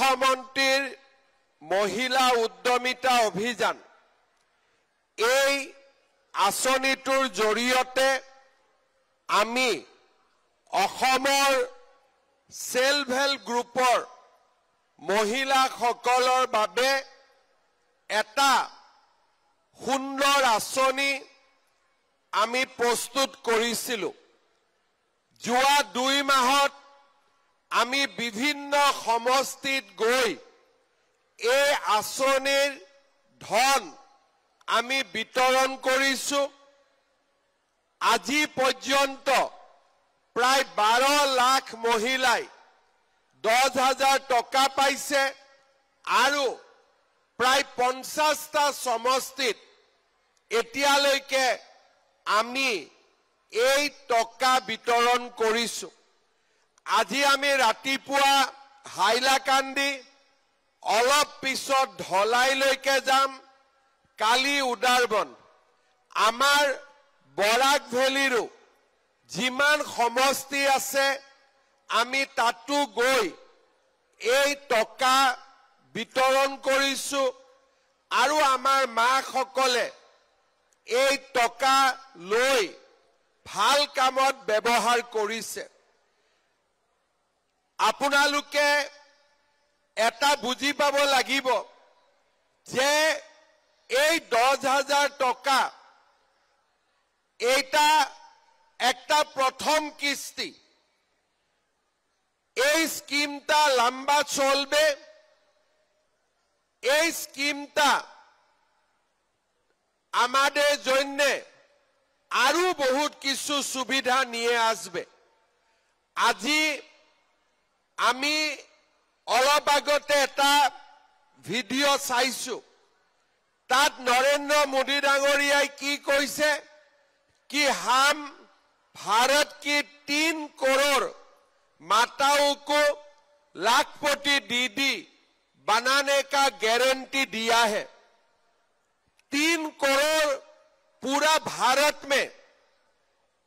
মুখ্যমন্ত্ৰীৰ মহিলা উদ্যমিতা অভিযান এই আঁচনিটোৰ জৰিয়তে আমি অসমৰ সেলফ হেল্প গ্ৰুপৰ মহিলাসকলৰ বাবে এটা সুন্দৰ আঁচনি আমি প্ৰস্তুত কৰিছিলোঁ। যোৱা 2 মাহত আমি বিভিন্ন সমষ্টিত গৈ এই আঁচনিৰ ধন আমি বিতৰণ কৰিছোঁ। আজি পৰ্যন্ত প্ৰায় 12 লাখ মহিলাই 10,000 টকা পাইছে আৰু প্ৰায় 50টা সমষ্টিত এতিয়ালৈকে আমি এই টকা বিতৰণ কৰিছোঁ। আজি আমি ৰাতিপুৱা হাইলাকান্দি অলপ পিছত ধলাইলৈকে যাম, কালি উদাৰবন, আমাৰ বৰাক ভেলীৰো যিমান সমষ্টি আছে আমি তাতো গৈ এই টকা বিতৰণ কৰিছোঁ আৰু আমাৰ মাসকলে এই টকা লৈ ভাল কামত ব্যৱহাৰ কৰিছে। আপোনালোকে এটা বুজি পাব লাগিব যে এই 10,000 টকা এটা একটা প্রথম কিস্তি। এই স্কিমটা লম্বা চলবে। এই স্কিমটা আমাদের জন্য আরো বহুত কিছু সুবিধা নিয়ে আসবে। আজি আমি অলপ আগতে এটা ভিডিও চাইছো, তাত নরেন্দ্र मोदी ডাঙৰীয়াই কি কৈছে कि हम भारत की 3 करोड़ माताओं को लाखपति दीदी बनाने का गारंटी दिया है। 3 करोड़ पूरा भारत में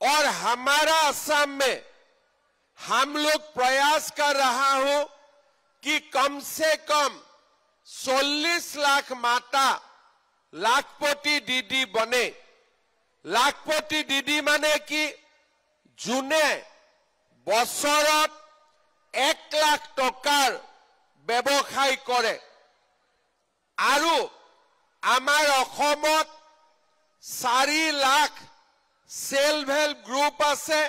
और हमारा असम में हम लोग प्रयास कर रहा हूं कि कम से कम 40 लाख माता लाखपति दीदी बने। लाखपति दीदी माने कि जुने बছৰত 1 লাখ টকাৰ ব্যৱসায় কৰে আৰু আমাৰ অসমত 4 লাখ সেলফ হেল্প গ্ৰুপ আছে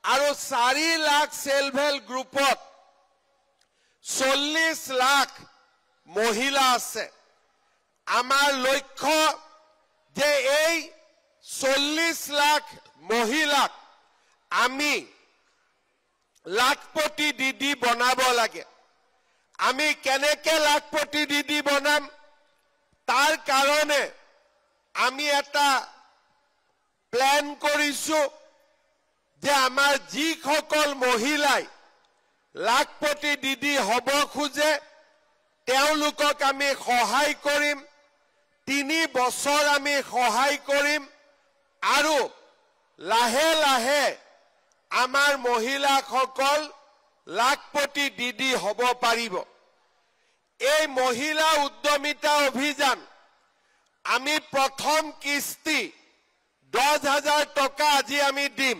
আৰু 4 লাখ সেলফ হেল্প গ্ৰুপত 40 লাখ মহিলা আছে। আমাৰ লক্ষ্য যে এই 40 লাখ মহিলাক আমি লাখপতি দিদি বনাব লাগে। আমি কেনেকে লাখপতি দিদি বনাম তাৰ কাৰণে আমি এটা প্ল্যান কৰিছো যে আমাৰ যিসকল মহিলাই লাখপতি দিদি হ'ব খোজে তেওঁলোকক আমি সহায় কৰিম। 3 বছৰ আমি সহায় কৰিম আৰু লাহে লাহে আমাৰ মহিলাসকল লাখপতি দিদি হ'ব পাৰিব। এই মহিলা উদ্যমিতা অভিযান আমি প্ৰথম কিস্তি 10,000 টকা আজি আমি দিম।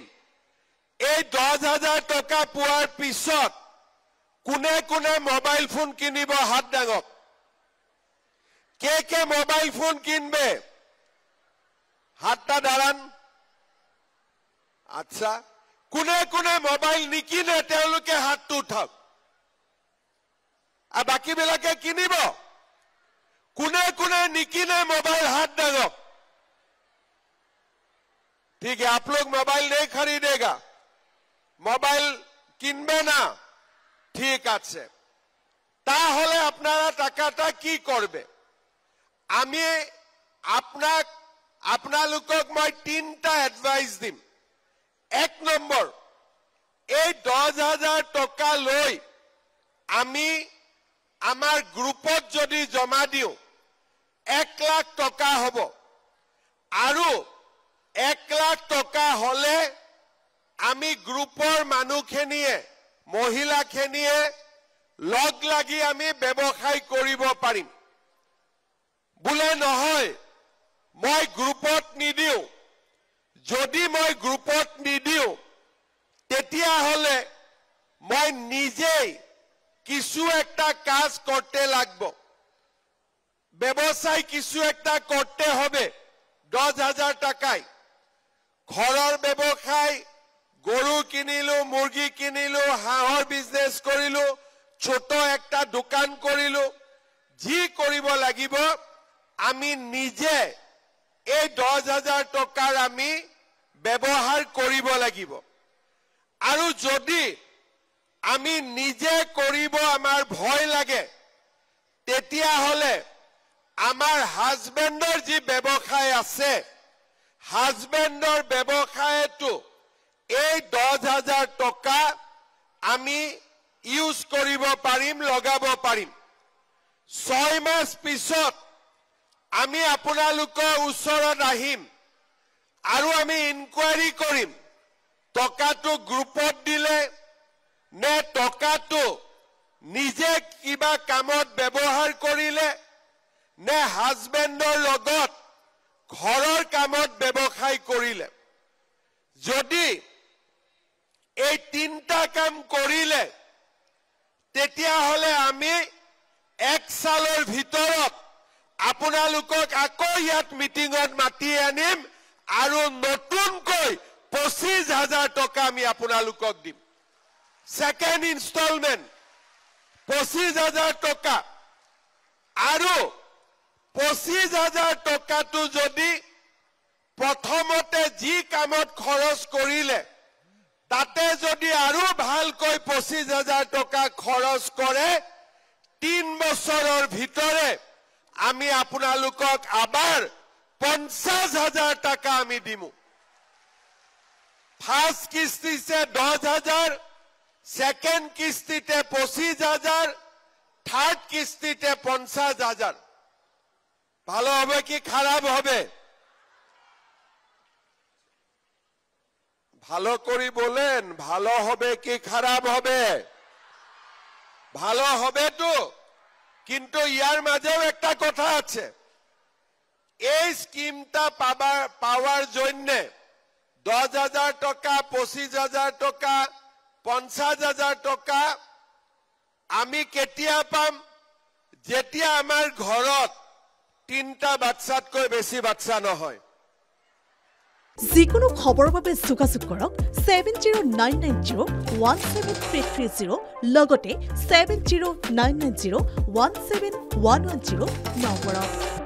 এই 10,000 টকা পোৱাৰ পিছত কোনে কোনে মোবাইল ফোন কিনিব হাত দাঙক। কে মোবাইল ফোন কিনবে হাতটা দাঁড়ান। আচ্ছা, কোনে কোনে মোবাইল নিকিনে তেওঁলোকে হাতটো উঠাওক। আর বাকি বিলাকে কিনিব। কোনে কোনে নিকিনে मोबाइल हाथ दांगक। ठीक है, आप लोग मोबाइल नहीं खरीदेगा, मोबाइल किनबे ना, ठीक আছে। তাহলে আপনারা টাকাটা কি করবে? আমি আপনালোকক মই 3টা এডভাইস দিম। 1 নম্বৰ, এই 10,000 টকা লৈ আমি আমাৰ গ্ৰুপত যদি জমা দিও 1 লাখ টকা হব আৰু 1 লাখ টকা হলে আমি গ্ৰুপৰ মানুহখিনিয়ে মহিলাখিনিয়ে লগ লাগি আমি ব্যৱসায় কৰিব পাৰিম বোলে নহয় মই গ্ৰুপত নিদিও যদি মই গ্ৰুপত নিদিও তেতিয়া হলে মই নিজেই কিছু একটা কাজ কৰতে লাগব ব্যবসায় কিছু একটা কৰতে হবে 10,000 টাকায় ঘৰৰ ব্যবসায় গৰু কিনিলো মুৰগি কিনিলো হাঁহৰ বিজনেস কৰিলো ছোট একটা দোকান কৰিলো যি কৰিব লাগিব আমি নিজে এই 10,000 টকাৰ আমি ব্যৱহাৰ কৰিব লাগিব আৰু যদি আমি নিজে কৰিব আমাৰ ভয় লাগে তেতিয়া হলে আমাৰ হাজবেণ্ডৰ যি ব্যৱসায় আছে হাজবেণ্ডৰ ব্যৱসায়টো এই 10,000 টকা আমি ইউজ কৰিব পাৰিম লগাব পাৰিম 6 মাস পিছত আমি আপোনালোকৰ ওচৰত আহিম আৰু আমি ইনকুৱাৰী কৰিম টকাটো গ্ৰুপত দিলে নে টকাটো নিজে কিবা কামত ব্যৱহাৰ কৰিলে নে হাজবেণ্ডৰ লগত ঘৰৰ কামত ব্যৱসায় কৰিলে যদি এই তিনটা কাম কৰিলে তেতিয়া হলে আমি 1 সালৰ ভিতৰত আপোনালোকক আকৌ ইয়াত মিটিঙত মাতি আনিম আৰু নতুনকৈ 25,000 টকা আমি আপোনালোকক দিম সেকেন্ড ইনস্টলমেন্ট 25,000 টকা আৰু 25,000 টকাটো যদি প্ৰথমতে যি কামত খৰচ কৰিলে তাতে যদি আৰু ভালকৈ 25,000 টকা খৰচ কৰে 3 বছৰৰ ভিতৰে আমি আপোনালোকক আবার 50,000 টাকা আমি দিমু ফার্স্ট কিস্তিতে 10,000 সেকেন্ড কিস্তিতে 25,000 থার্ড কিস্তিতে 50,000 ভালো হবে কি খারাপ হবে ভালো করে বলেন ভালো হবে কি খারাপ হবে ভালো হবে তো কিন্তু ইয়ার মাঝেও একটা কথা আছে এই স্কিমটা পাওয়ার জন্য 10,000 টাকা 25,000 টাকা 50,000 টাকা আমি কেতিয়া পাম যেতিয়া আমার ঘরত 3টা বাচ্চাতকৈ বেশি বাচ্চা নহয় যিকোনো খবৰৰ বাবে যোগাযোগ কৰক 7099017330 লগতে 7099017110 নম্বৰত